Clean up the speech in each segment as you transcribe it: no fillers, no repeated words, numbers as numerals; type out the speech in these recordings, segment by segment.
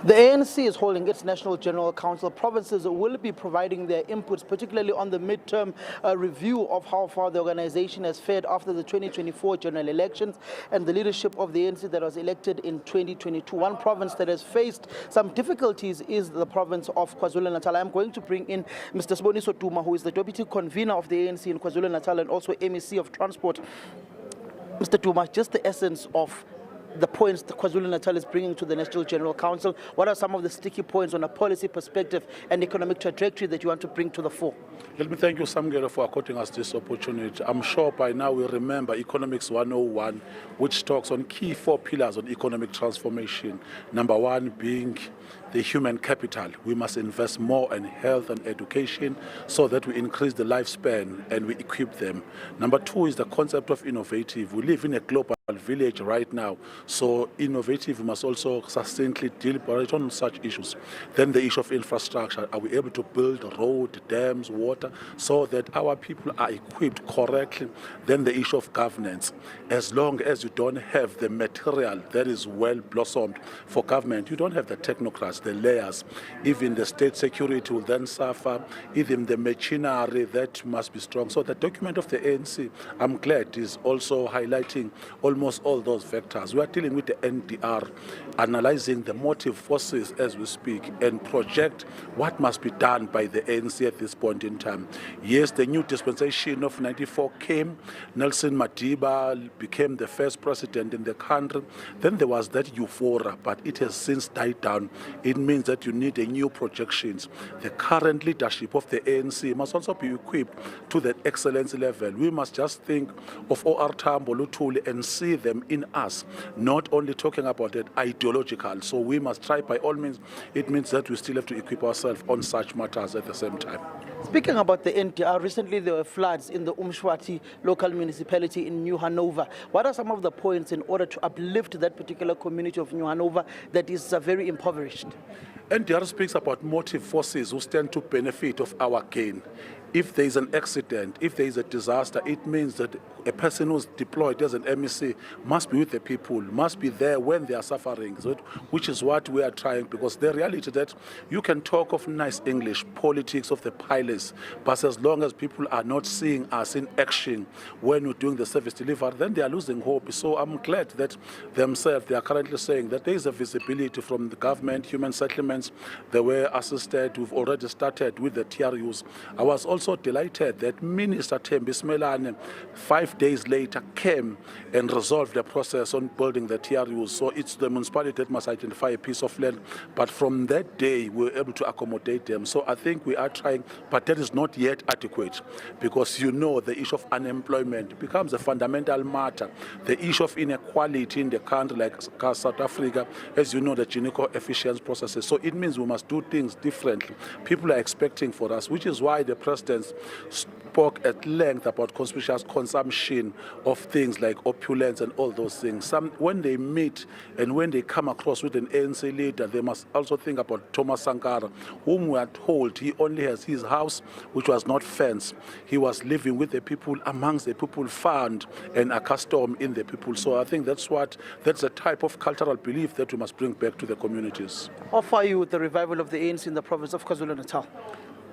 The ANC is holding its National General Council. Provinces will be providing their inputs, particularly on the midterm review of how far the organization has fared after the 2024 general elections and the leadership of the ANC that was elected in 2022. One province that has faced some difficulties is the province of KwaZulu-Natal. I'm going to bring in Mr. Siboniso Duma, who is the deputy convener of the ANC in KwaZulu-Natal and also MEC of Transport. Mr. Duma, just the essence of the points the KwaZulu-Natal is bringing to the National General Council. What are some of the sticky points on a policy perspective and economic trajectory that you want to bring to the fore? Let me thank you, Samkele, for according us this opportunity. I'm sure by now we remember Economics 101, which talks on key 4 pillars on economic transformation. Number 1 being the human capital. We must invest more in health and education so that we increase the lifespan and we equip them. Number 2 is the concept of innovative. We live in a global village right now, so innovative must also sustainably deal on such issues. Then the issue of infrastructure. Are we able to build road, dams, water, so that our people are equipped correctly? Then the issue of governance. As long as you don't have the material that is well blossomed for government, you don't have the technocrats, the layers. Even the state security will then suffer, even the machinery that must be strong. So the document of the ANC, I'm glad, is also highlighting almost all those vectors. We are dealing with the NDR, analyzing the motive forces as we speak and project what must be done by the ANC at this point in time. Yes, the new dispensation of 94 came. Nelson Madiba became the first president in the country. Then there was that euphoria, but it has since died down. It means that you need a new projections. The current leadership of the ANC must also be equipped to that excellence level. We must just think of O.R. Tambo, Luthuli, and see them in us, not only talking about it ideological. So we must try by all means. It means that we still have to equip ourselves on such matters at the same time. Speaking about the NDR, recently there were floods in the Umshwati local municipality in New Hanover. What are some of the points in order to uplift that particular community of New Hanover that is very impoverished? NDR speaks about motive forces who stand to benefit of our gain. If there is an accident, if there is a disaster, it means that a person who's deployed as an MEC must be with the people, must be there when they are suffering, which is what we are trying, because the reality that you can talk of nice English, politics of the pilots, but as long as people are not seeing us in action when we're doing the service delivery, then they are losing hope. So I'm glad that themselves, they are currently saying that there is a visibility from the government, human settlements, they were assisted, we've already started with the TRUs. I was also delighted that Minister Thembi Smelane 5 days later came and resolved the process on building the TRUs. So it's the municipality that must identify a piece of land. But from that day, we were able to accommodate them. So I think we are trying, but that is not yet adequate, because you know the issue of unemployment becomes a fundamental matter. The issue of inequality in the country like South Africa, as you know, the Gini coefficient processes. So it means we must do things differently. People are expecting for us, which is why the president spoke at length about conspicuous consumption of things like opulence and all those things. When they meet and when they come across with an ANC leader, they must also think about Thomas Sankara, whom we are told he only has his house, which was not fenced. He was living with the people, amongst the people, found and accustomed in the people. So I think that's a type of cultural belief that we must bring back to the communities. How far are you with the revival of the ANC in the province of KwaZulu-Natal?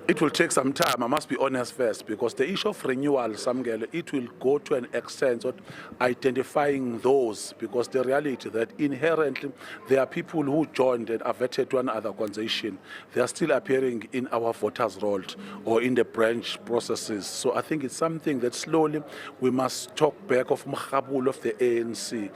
It will take some time, I must be honest first, because the issue of renewal, Samkele, it will go to an extent of identifying those, because the reality that inherently there are people who joined and are vetted to another organization. They are still appearing in our voters' roll or in the branch processes. So I think it's something that slowly we must talk back of Mkhabul of the ANC,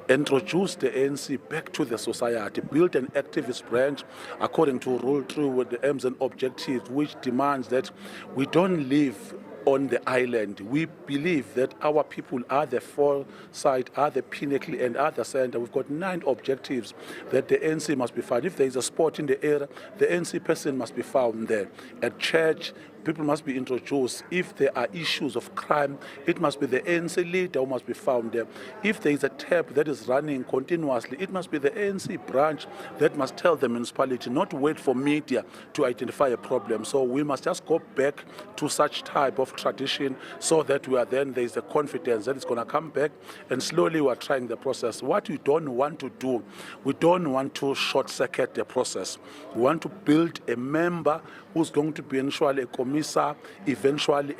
introduce the ANC back to the society, build an activist branch according to Rule 3 with the aims and objectives, which demands that we don't live on the island. We believe that our people are the foresight, are the pinnacle, and are the center. We've got 9 objectives that the ANC must be found. If there is a sport in the area, the ANC person must be found there. At church, people must be introduced. If there are issues of crime, it must be the ANC leader who must be found there. If there is a tap that is running continuously, it must be the ANC branch that must tell the municipality, not wait for media to identify a problem. So we must just go back to such type of tradition so that there is a confidence that it's going to come back, and slowly we are trying the process. What we don't want to do, we don't want to short-circuit the process. We want to build a member who's going to be eventually a commissar, eventually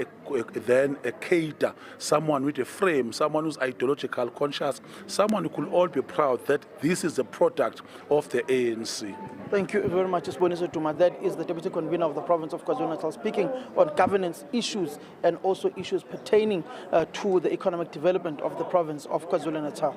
then a cadre, someone with a frame, someone who's ideological conscious, someone who could all be proud that this is a product of the ANC. Thank you very much, Siboniso Duma. That is the Deputy Convener of the province of KwaZulu-Natal, speaking on governance issues and also issues pertaining to the economic development of the province of KwaZulu-Natal.